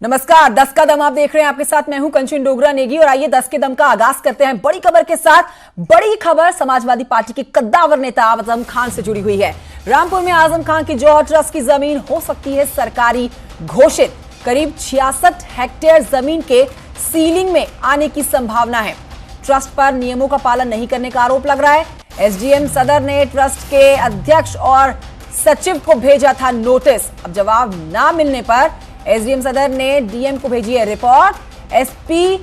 नमस्कार, 10 का दम आप देख रहे हैं। आपके साथ मैं हूं कंचन डोगरा नेगी और आइए 10 के दम का आगाज करते हैं बड़ी खबर के साथ। बड़ी खबर समाजवादी पार्टी के कद्दावर नेता आजम खान से जुड़ी हुई है। रामपुर में आजम खान की जौहर ट्रस्ट की जमीन हो सकती है सरकारी घोषित। करीब 66 हेक्टेयर जमीन के सीलिंग में आने की संभावना है। ट्रस्ट पर नियमों का पालन नहीं करने का आरोप लग रहा है। एसडीएम सदर ने ट्रस्ट के अध्यक्ष और सचिव को भेजा था नोटिस। अब जवाब ना मिलने पर एसडीएम सदर ने डीएम को भेजी है रिपोर्ट। एसपी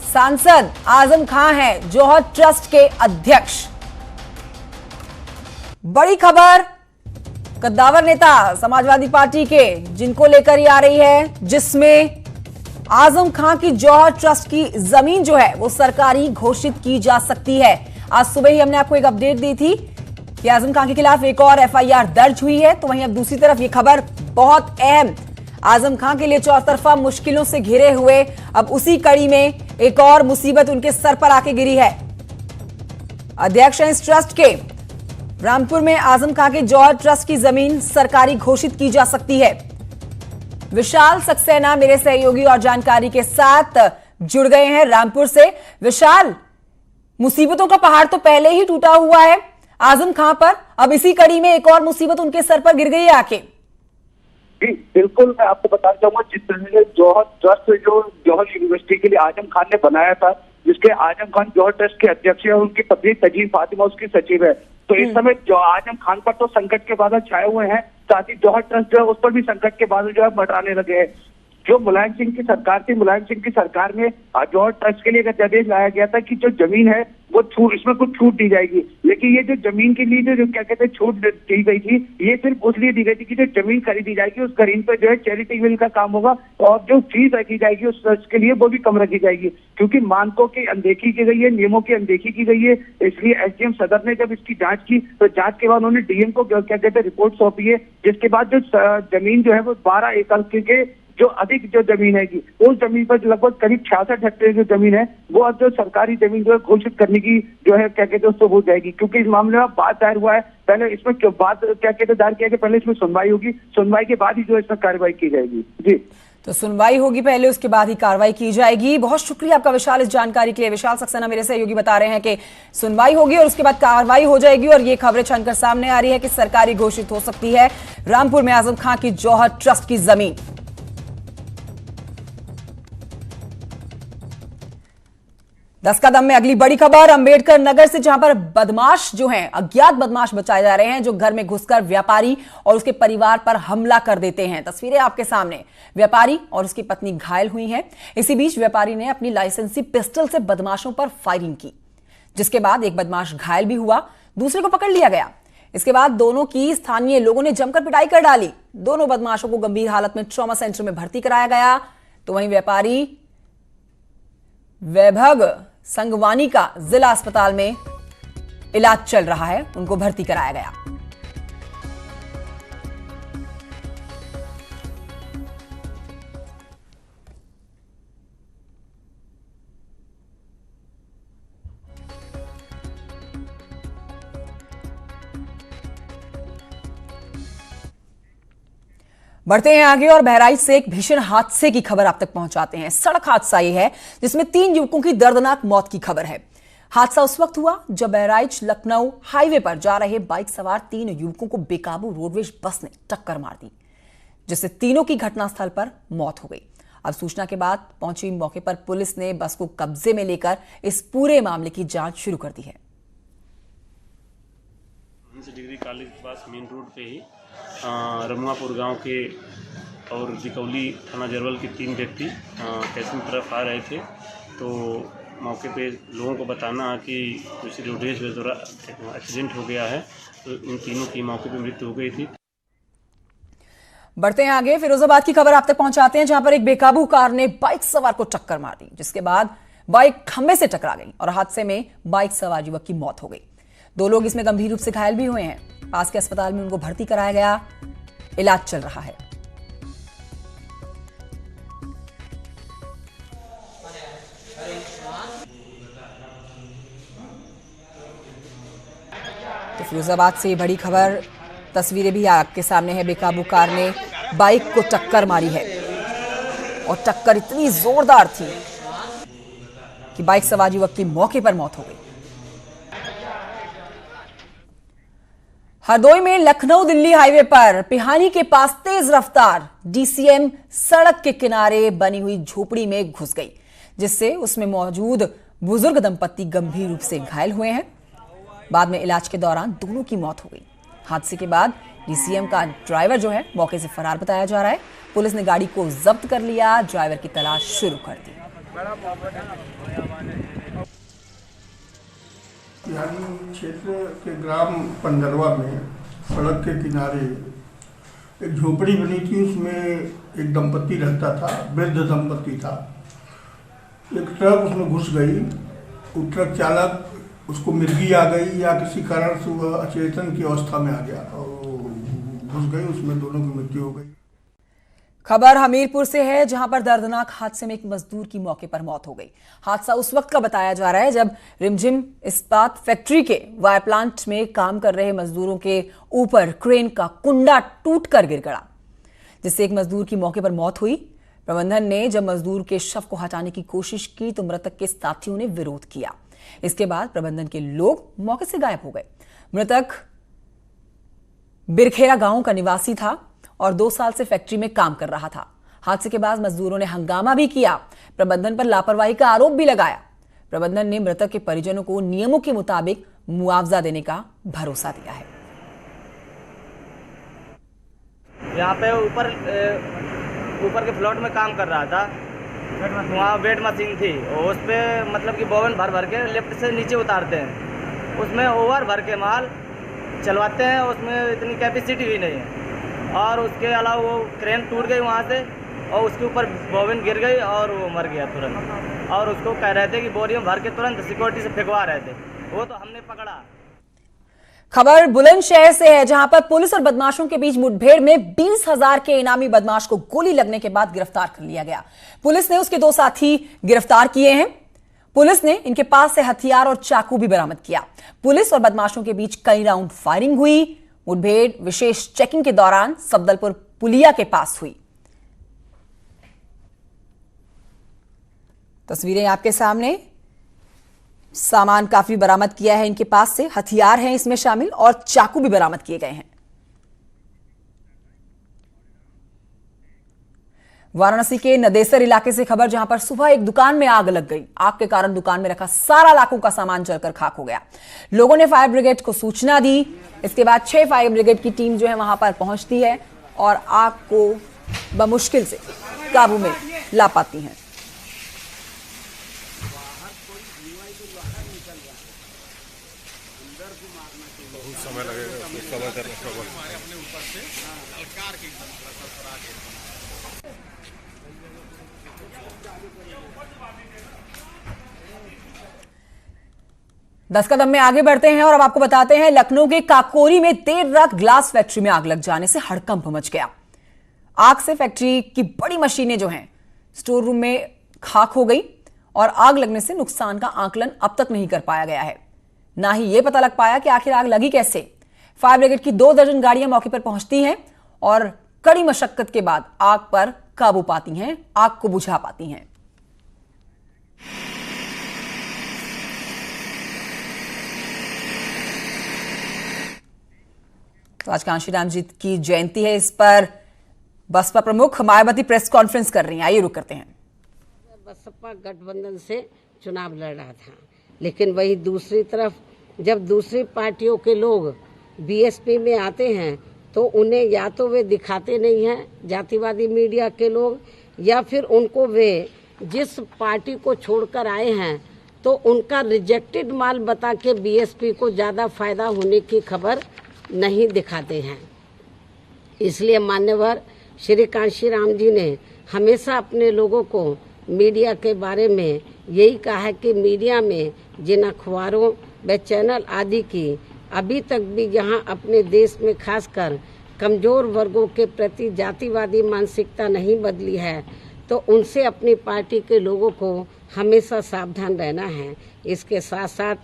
सांसद आजम खान है जौहर ट्रस्ट के अध्यक्ष। बड़ी खबर कद्दावर नेता समाजवादी पार्टी के जिनको लेकर ही आ रही है, जिसमें आजम खान की जौहर ट्रस्ट की जमीन जो है वो सरकारी घोषित की जा सकती है। आज सुबह ही हमने आपको एक अपडेट दी थी कि आजम खान के खिलाफ एक और एफआईआर दर्ज हुई है। तो वहीं अब दूसरी तरफ ये खबर बहुत अहम, आजम खान के लिए चौतरफा मुश्किलों से घिरे हुए अब उसी कड़ी में एक और मुसीबत उनके सर पर आके गिरी है। अध्यक्ष हैं इस ट्रस्ट के। रामपुर में आजम खान के जौहर ट्रस्ट की जमीन सरकारी घोषित की जा सकती है। विशाल सक्सेना मेरे सहयोगी और जानकारी के साथ जुड़ गए हैं रामपुर से। विशाल, मुसीबतों का पहाड़ तो पहले ही टूटा हुआ है आजम खान पर, अब इसी कड़ी में एक और मुसीबत उनके सर पर गिर गई है आके। जी बिल्कुल, मैं आपको बताना चाहूंगा जिस तरह से जौहर ट्रस्ट जो जौहर यूनिवर्सिटी के लिए आजम खान ने बनाया था, जिसके आजम खान जौहर ट्रस्ट के अध्यक्ष है, उनकी पत्नी तजीब फातिमा उसकी सचिव है। तो इस समय जो आजम खान पर तो संकट के बादल छाए हुए हैं, साथ ही जौहर ट्रस्ट जो है उस पर भी संकट के बादल जो है मंडराने लगे हैं। जो मुलायम सिंह की सरकार थी, मुलायम सिंह की सरकार में जौहर ट्रस्ट के लिए एक अध्यादेश लाया गया था कि जो जमीन है वो छूट, इसमें कुछ छूट दी जाएगी। लेकिन ये जो जमीन के लिए जो क्या कहते हैं छूट दी गई थी, ये सिर्फ उसलिए दी गई थी कि जो जमीन खरीदी जाएगी उस खरीद पर जो है चैरिटी बिल का काम होगा और जो फीस रखी जाएगी उस ट्रस्ट के लिए वो भी कम रखी जाएगी, क्योंकि मानकों की अनदेखी की गई है, नियमों की अनदेखी की गई है। इसलिए एसडीएम सदर ने जब इसकी जांच की तो जांच के बाद उन्होंने डीएम को क्या कहते हैं रिपोर्ट सौंपी है, जिसके बाद जो जमीन जो है वो 12 एकड़ के जो अधिक जो जमीन है उस जमीन पर लगभग करीब 66 हेक्टेयर जो जमीन है वो अब जो सरकारी जमीन जो है घोषित करने की जो है क्या कहते हैं उसको हो जाएगी। क्योंकि इस मामले में बात दायर हुआ है, पहले इसमें क्यों बात क्या कहते हैं दायर किया कि पहले इसमें सुनवाई होगी, सुनवाई के बाद ही जो इसमें कार्रवाई की जाएगी। जी तो सुनवाई होगी पहले, उसके बाद ही कार्रवाई की जाएगी। बहुत शुक्रिया आपका विशाल इस जानकारी के लिए। विशाल सक्सेना मेरे सहयोगी बता रहे हैं कि सुनवाई होगी और उसके बाद कार्रवाई हो जाएगी और ये खबरें छनकर सामने आ रही है कि सरकारी घोषित हो सकती है रामपुर में आजम खान की जौहर ट्रस्ट की जमीन। 10 का दम में अगली बड़ी खबर अंबेडकर नगर से, जहां पर बदमाश जो हैं, अज्ञात बदमाश बचाए जा रहे हैं, जो घर में घुसकर व्यापारी और उसके परिवार पर हमला कर देते हैं। तस्वीरें आपके सामने। व्यापारी और उसकी पत्नी घायल हुई हैं। इसी बीच व्यापारी ने अपनी लाइसेंसी पिस्टल से बदमाशों पर फायरिंग की, जिसके बाद एक बदमाश घायल भी हुआ, दूसरे को पकड़ लिया गया। इसके बाद दोनों की स्थानीय लोगों ने जमकर पिटाई कर डाली। दोनों बदमाशों को गंभीर हालत में ट्रॉमा सेंटर में भर्ती कराया गया। तो वहीं व्यापारी वैभव संगवानी का जिला अस्पताल में इलाज चल रहा है, उनको भर्ती कराया गया। बढ़ते हैं आगे और बहराइच से एक भीषण हादसे की खबर आप तक पहुंचाते हैं। सड़क हादसा ये है जिसमें 3 युवकों की दर्दनाक मौत की खबर है। हादसा उस वक्त हुआ जब बहराइच लखनऊ हाईवे पर जा रहे बाइक सवार 3 युवकों को बेकाबू रोडवेज बस ने टक्कर मार दी, जिससे तीनों की घटनास्थल पर मौत हो गई। अब सूचना के बाद पहुंची मौके पर पुलिस ने बस को कब्जे में लेकर इस पूरे मामले की जांच शुरू कर दी है। डिग्री कॉलेज के पास मेन रोड पे ही रमुआपुर गांव के और जिकौली थाना जरवल के 3 व्यक्ति कैसे तरफ आ रहे थे। तो मौके पे लोगों को बताना कि कुछ रोडवेज द्वारा एक्सीडेंट हो गया है, तो इन तीनों की मौके पे मृत्यु हो गई थी। बढ़ते हैं आगे, फिरोजाबाद की खबर आप तक पहुंचाते हैं, जहां पर एक बेकाबू कार ने बाइक सवार को टक्कर मार दी, जिसके बाद बाइक खंभे से टकरा गई और हादसे में बाइक सवार युवक की मौत हो गई। 2 लोग इसमें गंभीर रूप से घायल भी हुए हैं। पास के अस्पताल में उनको भर्ती कराया गया, इलाज चल रहा है। तो फिरोजाबाद से बड़ी खबर, तस्वीरें भी आपके सामने है। बेकाबू कार ने बाइक को टक्कर मारी है और टक्कर इतनी जोरदार थी कि बाइक सवार युवक की मौके पर मौत हो गई। हरदोई में लखनऊ दिल्ली हाईवे पर पिहानी के पास तेज रफ्तार डीसीएम सड़क के किनारे बनी हुई झोपड़ी में घुस गई, जिससे उसमें मौजूद बुजुर्ग दंपति गंभीर रूप से घायल हुए हैं। बाद में इलाज के दौरान दोनों की मौत हो गई। हादसे के बाद डीसीएम का ड्राइवर जो है मौके से फरार बताया जा रहा है। पुलिस ने गाड़ी को जब्त कर लिया, ड्राइवर की तलाश शुरू कर दी। पिहानी क्षेत्र के ग्राम पंडरवा में सड़क के किनारे एक झोपड़ी बनी थी, उसमें एक दंपति रहता था, वृद्ध दंपति था। एक ट्रक उसमें घुस गई, वो ट्रक चालक उसको मिर्गी आ गई या किसी कारण से वह अचेतन की अवस्था में आ गया और घुस गई, उसमें दोनों की मृत्यु हो गई। खबर हमीरपुर से है, जहां पर दर्दनाक हादसे में एक मजदूर की मौके पर मौत हो गई। हादसा उस वक्त का बताया जा रहा है जब रिमझिम इस्पात फैक्ट्री के वायर प्लांट में काम कर रहे मजदूरों के ऊपर क्रेन का कुंडा टूटकर गिर गया, जिससे एक मजदूर की मौके पर मौत हुई। प्रबंधन ने जब मजदूर के शव को हटाने की कोशिश की तो मृतक के साथियों ने विरोध किया। इसके बाद प्रबंधन के लोग मौके से गायब हो गए। मृतक बिरखेरा गांव का निवासी था और 2 साल से फैक्ट्री में काम कर रहा था। हादसे के बाद मजदूरों ने हंगामा भी किया, प्रबंधन पर लापरवाही का आरोप भी लगाया। प्रबंधन ने मृतक के परिजनों को नियमों के मुताबिक मुआवजा देने का भरोसा दिया है। यहाँ पे ऊपर के फ्लोट में काम कर रहा था, वहाँ वेट मशीन थी और उस पर मतलब कि बोवन भर भर के लिफ्ट से नीचे उतारते हैं, उसमें ओवर भर के माल चलवाते हैं, उसमें इतनी कैपेसिटी भी नहीं है। और उसके अलावा वो क्रेन टूट गई वहाँ से और उसके ऊपर बोवन गिर गई और वो मर गया तुरंत। और उसको कह रहे थे कि बोरी में भर के तुरंत सिक्योरिटी से फेंकवा रहे थे, वो तो हमने पकड़ा। खबर बुलंदशहर से है, जहां पर पुलिस और बदमाशों के बीच मुठभेड़ में 20,000 के इनामी बदमाश को गोली लगने के बाद गिरफ्तार कर लिया गया। पुलिस ने उसके 2 साथी गिरफ्तार किए हैं। पुलिस ने इनके पास से हथियार और चाकू भी बरामद किया। पुलिस और बदमाशों के बीच कई राउंड फायरिंग हुई। मुठभेड़ विशेष चेकिंग के दौरान सफदलपुर पुलिया के पास हुई। तस्वीरें आपके सामने। सामान काफी बरामद किया है इनके पास से, हथियार हैं इसमें शामिल और चाकू भी बरामद किए गए हैं। वाराणसी के नदेसर इलाके से खबर, जहां पर सुबह एक दुकान में आग लग गई। आग के कारण दुकान में रखा सारा लाखों का सामान जलकर खाक हो गया। लोगों ने फायर ब्रिगेड को सूचना दी। इसके बाद 6 फायर ब्रिगेड की टीम जो है वहां पर पहुंचती है और आग को बमुश्किल से काबू में ला पाती है। समय लगेगा उसको कवर करने में। दस कदम में आगे बढ़ते हैं और अब आपको बताते हैं लखनऊ के काकोरी में देर रात ग्लास फैक्ट्री में आग लग जाने से हड़कंप मच गया। आग से फैक्ट्री की बड़ी मशीनें जो हैं स्टोर रूम में खाक हो गई और आग लगने से नुकसान का आकलन अब तक नहीं कर पाया गया है। ना ही यह पता लग पाया कि आखिर आग लगी कैसे। फायर ब्रिगेड की 2 दर्जन गाड़ियां मौके पर पहुंचती हैं और कड़ी मशक्कत के बाद आग पर काबू पाती हैं, आग को बुझा पाती हैं। तो आज कांशीराम जी की जयंती है, इस पर बसपा प्रमुख मायावती प्रेस कॉन्फ्रेंस कर रही हैं। आइए रुक करते हैं। बसपा गठबंधन से चुनाव लड़ रहा था, लेकिन वही दूसरी तरफ जब दूसरी पार्टियों के लोग बीएसपी में आते हैं तो उन्हें या तो वे दिखाते नहीं हैं जातिवादी मीडिया के लोग, या फिर उनको वे जिस पार्टी को छोड़कर आए हैं तो उनका रिजेक्टेड माल बता के बीएसपी को ज़्यादा फायदा होने की खबर नहीं दिखाते हैं। इसलिए मान्यवर श्री कांशीराम जी ने हमेशा अपने लोगों को मीडिया के बारे में यही कहा है कि मीडिया में जिन अखबारों व चैनल आदि की अभी तक भी यहाँ अपने देश में खासकर कमजोर वर्गों के प्रति जातिवादी मानसिकता नहीं बदली है, तो उनसे अपनी पार्टी के लोगों को हमेशा सावधान रहना है। इसके साथ साथ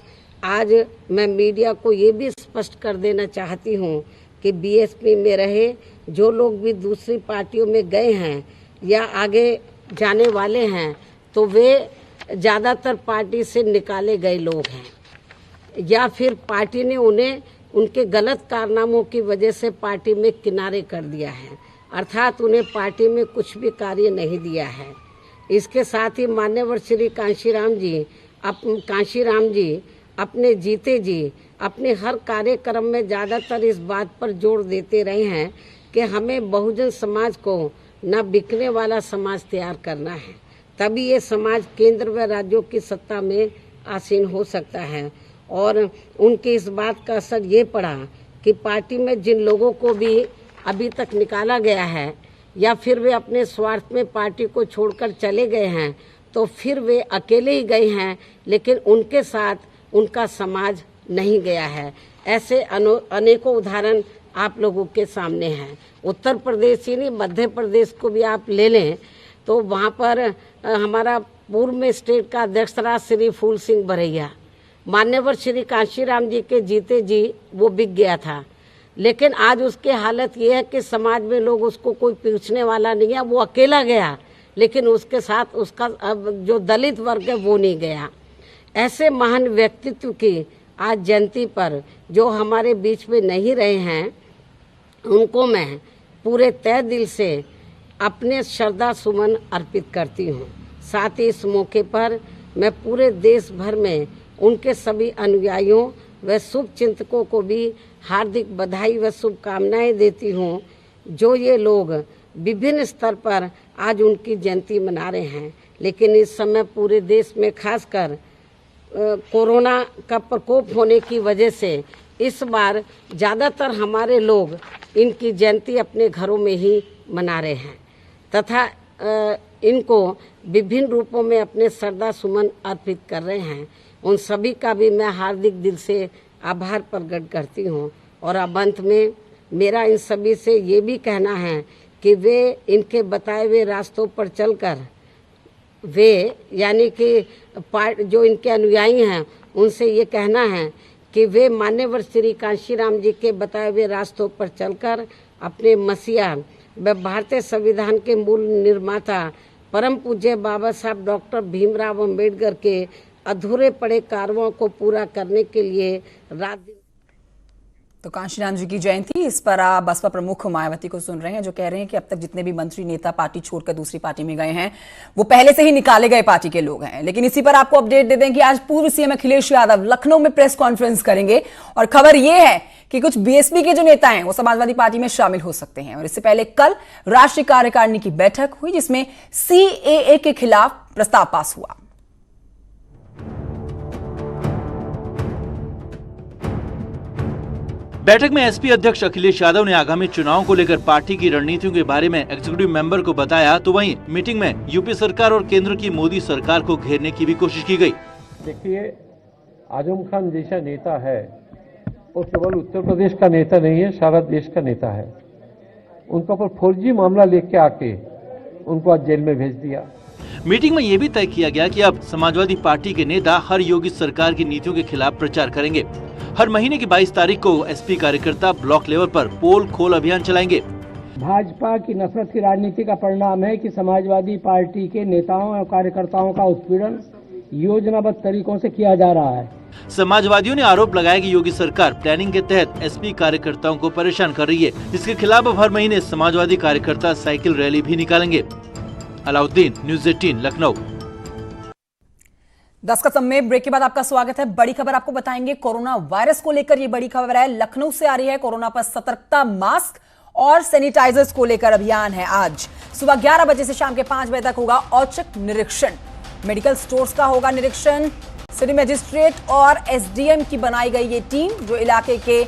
आज मैं मीडिया को ये भी स्पष्ट कर देना चाहती हूँ कि बीएसपी में रहे जो लोग भी दूसरी पार्टियों में गए हैं या आगे जाने वाले हैं, तो वे ज़्यादातर पार्टी से निकाले गए लोग हैं या फिर पार्टी ने उन्हें उनके गलत कारनामों की वजह से पार्टी में किनारे कर दिया है, अर्थात उन्हें पार्टी में कुछ भी कार्य नहीं दिया है। इसके साथ ही मान्यवर श्री कांशीराम जी अपने जीते जी अपने हर कार्यक्रम में ज़्यादातर इस बात पर जोर देते रहे हैं कि हमें बहुजन समाज को न बिकने वाला समाज तैयार करना है, तभी ये समाज केंद्र व राज्यों की सत्ता में आसीन हो सकता है। और उनके इस बात का असर ये पड़ा कि पार्टी में जिन लोगों को भी अभी तक निकाला गया है या फिर वे अपने स्वार्थ में पार्टी को छोड़कर चले गए हैं, तो फिर वे अकेले ही गए हैं, लेकिन उनके साथ उनका समाज नहीं गया है। ऐसे अनेकों उदाहरण आप लोगों के सामने हैं। उत्तर प्रदेश ही नहीं, मध्य प्रदेश को भी आप ले लें तो वहाँ पर हमारा पूर्व में स्टेट का अध्यक्ष रहा श्री फूल सिंह बरैया, मान्यवर श्री कांशीराम जी के जीते जी वो बिक गया था, लेकिन आज उसकी हालत ये है कि समाज में लोग उसको कोई पूछने वाला नहीं है, वो अकेला गया, लेकिन उसके साथ उसका जो दलित वर्ग है वो नहीं गया। ऐसे महान व्यक्तित्व की आज जयंती पर जो हमारे बीच में नहीं रहे हैं, उनको मैं पूरे तहे दिल से अपने श्रद्धा सुमन अर्पित करती हूँ। साथ ही इस मौके पर मैं पूरे देश भर में उनके सभी अनुयायियों व शुभचिंतकों को भी हार्दिक बधाई व शुभकामनाएं देती हूँ, जो ये लोग विभिन्न स्तर पर आज उनकी जयंती मना रहे हैं। लेकिन इस समय पूरे देश में खासकर कोरोना का प्रकोप होने की वजह से इस बार ज़्यादातर हमारे लोग इनकी जयंती अपने घरों में ही मना रहे हैं तथा इनको विभिन्न रूपों में अपने श्रद्धा सुमन अर्पित कर रहे हैं। उन सभी का भी मैं हार्दिक दिल से आभार प्रकट करती हूँ। और अब अंत में मेरा इन सभी से ये भी कहना है कि वे इनके बताए हुए रास्तों पर चलकर वे यानी कि जो इनके अनुयायी हैं उनसे ये कहना है कि वे मान्यवर श्री कांशीराम जी के बताए हुए रास्तों पर चलकर अपने मसीहा व भारतीय संविधान के मूल निर्माता परम पूज्य बाबा साहब डॉक्टर भीमराव अंबेडकर के अधूरे पड़े कार्यों को पूरा करने के लिए रात दिन। तो कांशीराम जी की जयंती, इस पर आप बसपा प्रमुख मायावती को सुन रहे हैं, जो कह रहे हैं कि अब तक जितने भी मंत्री नेता पार्टी छोड़कर दूसरी पार्टी में गए हैं वो पहले से ही निकाले गए पार्टी के लोग हैं। लेकिन इसी पर आपको अपडेट दे दें कि आज पूर्व सीएम अखिलेश यादव लखनऊ में प्रेस कॉन्फ्रेंस करेंगे और खबर यह है कि कुछ बीएसपी के जो नेता हैं वो समाजवादी पार्टी में शामिल हो सकते हैं। और इससे पहले कल राष्ट्रीय कार्यकारिणी की बैठक हुई जिसमें सीएए के खिलाफ प्रस्ताव पास हुआ। बैठक में एसपी अध्यक्ष अखिलेश यादव ने आगामी चुनाव को लेकर पार्टी की रणनीतियों के बारे में एग्जीक्यूटिव मेंबर को बताया, तो वहीं मीटिंग में यूपी सरकार और केंद्र की मोदी सरकार को घेरने की भी कोशिश की गई। देखिए, आजम खान जैसा नेता है वो केवल उत्तर प्रदेश का नेता नहीं है, सारा देश का नेता है। उनका पर फर्जी मामला लेके आके उनको आज जेल में भेज दिया। मीटिंग में ये भी तय किया गया कि अब समाजवादी पार्टी के नेता हर योगी सरकार की नीतियों के खिलाफ प्रचार करेंगे। हर महीने की 22 तारीख को एसपी कार्यकर्ता ब्लॉक लेवल पर पोल खोल अभियान चलाएंगे। भाजपा की नफरत की राजनीति का परिणाम है कि समाजवादी पार्टी के नेताओं और कार्यकर्ताओं का उत्पीड़न योजनाबद्ध तरीकों से किया जा रहा है। समाजवादियों ने आरोप लगाया कि योगी सरकार प्लानिंग के तहत एसपी कार्यकर्ताओं को परेशान कर रही है, जिसके खिलाफ अब हर महीने समाजवादी कार्यकर्ता साइकिल रैली भी निकालेंगे। अलाउद्दीन, न्यूज़ 18, लखनऊ। 10 का समय ब्रेक के बाद आपका स्वागत है। बड़ी खबर आपको बताएंगे, कोरोना वायरस को लेकर ये बड़ी खबर है, लखनऊ से आ रही है। कोरोना पर सतर्कता, मास्क और सैनिटाइजर्स को लेकर अभियान है। आज सुबह 11 बजे से शाम के 5 बजे तक होगा औचक निरीक्षण। मेडिकल स्टोर्स का होगा निरीक्षण। सिटी मजिस्ट्रेट और एसडीएम की बनाई गई ये टीम, जो इलाके के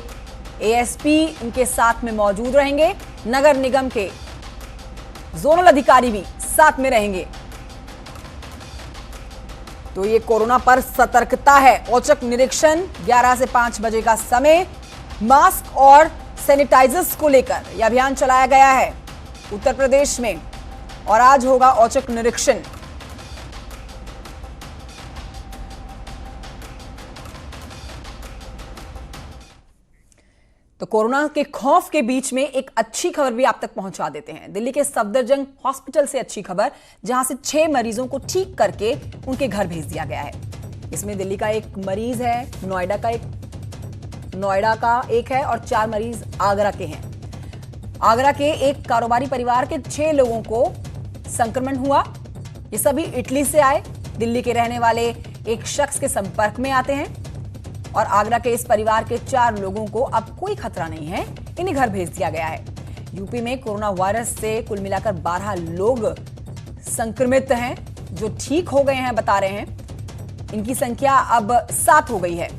एएसपी इनके साथ में मौजूद रहेंगे। नगर निगम के जोनल अधिकारी भी साथ में रहेंगे। तो ये कोरोना पर सतर्कता है। औचक निरीक्षण 11 से 5 बजे का समय। मास्क और सैनिटाइजर्स को लेकर यह अभियान चलाया गया है उत्तर प्रदेश में और आज होगा औचक निरीक्षण। तो कोरोना के खौफ के बीच में एक अच्छी खबर भी आप तक पहुंचा देते हैं। दिल्ली के सफदरजंग हॉस्पिटल से अच्छी खबर, जहां से 6 मरीजों को ठीक करके उनके घर भेज दिया गया है। इसमें दिल्ली का एक मरीज है, नोएडा का एक है और 4 मरीज आगरा के हैं। आगरा के एक कारोबारी परिवार के 6 लोगों को संक्रमण हुआ। ये सभी इटली से आए, दिल्ली के रहने वाले एक शख्स के संपर्क में आते हैं और आगरा के इस परिवार के 4 लोगों को अब कोई खतरा नहीं है, इन्हें घर भेज दिया गया है। यूपी में कोरोना वायरस से कुल मिलाकर 12 लोग संक्रमित हैं जो ठीक हो गए हैं, बता रहे हैं। इनकी संख्या अब 7 हो गई है।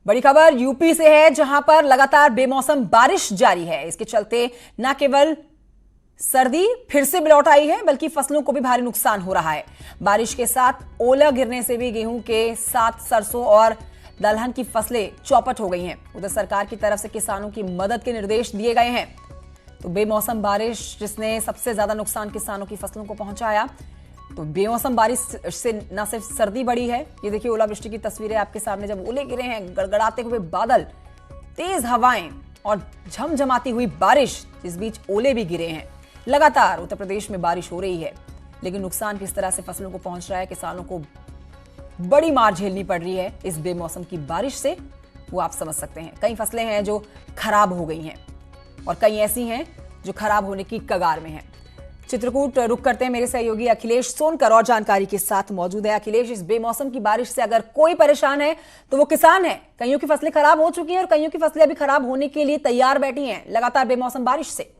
बड़ी खबर यूपी से है, जहां पर लगातार बेमौसम बारिश जारी है। इसके चलते न केवल सर्दी फिर से लौट आई है, बल्कि फसलों को भी भारी नुकसान हो रहा है। बारिश के साथ ओला गिरने से भी गेहूं के साथ सरसों और दलहन की फसलें चौपट हो गई हैं। उधर सरकार की तरफ से किसानों की मदद के निर्देश दिए गए हैं। तो बेमौसम बारिश जिसने सबसे ज्यादा नुकसान किसानों की फसलों को पहुंचाया, तो बेमौसम बारिश से न सिर्फ सर्दी बढ़ी है, ये देखिए ओलावृष्टि की तस्वीरें आपके सामने, जब ओले गिरे हैं, गड़गड़ाते हुए बादल, तेज हवाएं और झमझमाती हुई बारिश, इस बीच ओले भी गिरे हैं। लगातार उत्तर प्रदेश में बारिश हो रही है, लेकिन नुकसान किस तरह से फसलों को पहुंच रहा है, किसानों को बड़ी मार झेलनी पड़ रही है इस बेमौसम की बारिश से, वो आप समझ सकते हैं। कई फसलें हैं जो खराब हो गई हैं और कई ऐसी हैं जो खराब होने की कगार में हैं। चित्रकूट रुक करते हैं, मेरे सहयोगी अखिलेश सोनकर और जानकारी के साथ मौजूद है। अखिलेश, इस बेमौसम की बारिश से अगर कोई परेशान है तो वो किसान है। कईयों की फसलें खराब हो चुकी हैं और कईयों की फसलें अभी खराब होने के लिए तैयार बैठी हैं लगातार बेमौसम बारिश से।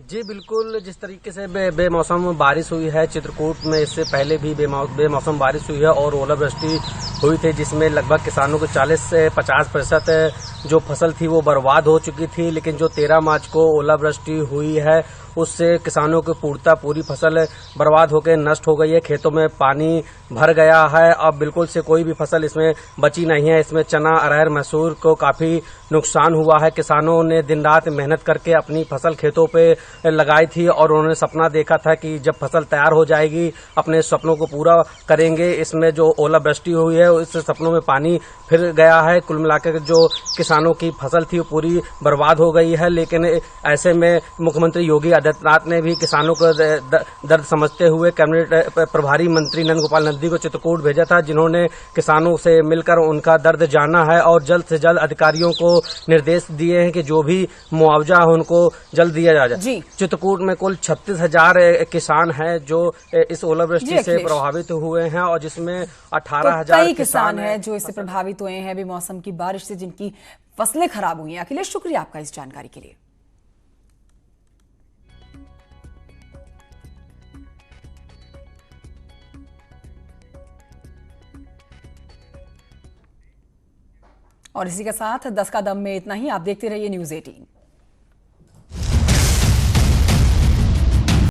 जी बिल्कुल, जिस तरीके से बेमौसम बारिश हुई है चित्रकूट में, इससे पहले भी बेमौसम बारिश हुई है और ओलावृष्टि हुई थी, जिसमें लगभग किसानों को 40 से 50% जो फसल थी वो बर्बाद हो चुकी थी। लेकिन जो 13 मार्च को ओलावृष्टि हुई है उससे किसानों की पूरी फसल बर्बाद होकर नष्ट हो गई है। खेतों में पानी भर गया है, अब बिल्कुल से कोई भी फसल इसमें बची नहीं है। इसमें चना, अरहर, मसूर को काफी नुकसान हुआ है। किसानों ने दिन रात मेहनत करके अपनी फसल खेतों पे लगाई थी और उन्होंने सपना देखा था कि जब फसल तैयार हो जाएगी अपने सपनों को पूरा करेंगे। इसमें जो ओलावृष्टि हुई है इस सपनों में पानी फिर गया है। कुल मिलाकर जो किसानों की फसल थी वो पूरी बर्बाद हो गई है। लेकिन ऐसे में मुख्यमंत्री योगी आदित्यनाथ ने भी किसानों को दर्द समझते हुए कैबिनेट प्रभारी मंत्री नंद गोपाल नंदी को चित्रकूट भेजा था, जिन्होंने किसानों से मिलकर उनका दर्द जाना है और जल्द से जल्द अधिकारियों को निर्देश दिए हैं कि जो भी मुआवजा है उनको जल्द दिया जाए। चित्रकूट में कुल 36,000 किसान हैं जो इस ओलावृष्टि से प्रभावित हुए हैं और जिसमें 18,000 किसान हैं जो इससे प्रभावित हुए हैं बेमौसम की बारिश से, जिनकी फसलें खराब हुई हैं। अखिलेश, शुक्रिया आपका इस जानकारी के लिए। और इसी के साथ 10 का दम में इतना ही। आप देखते रहिए न्यूज़ 18।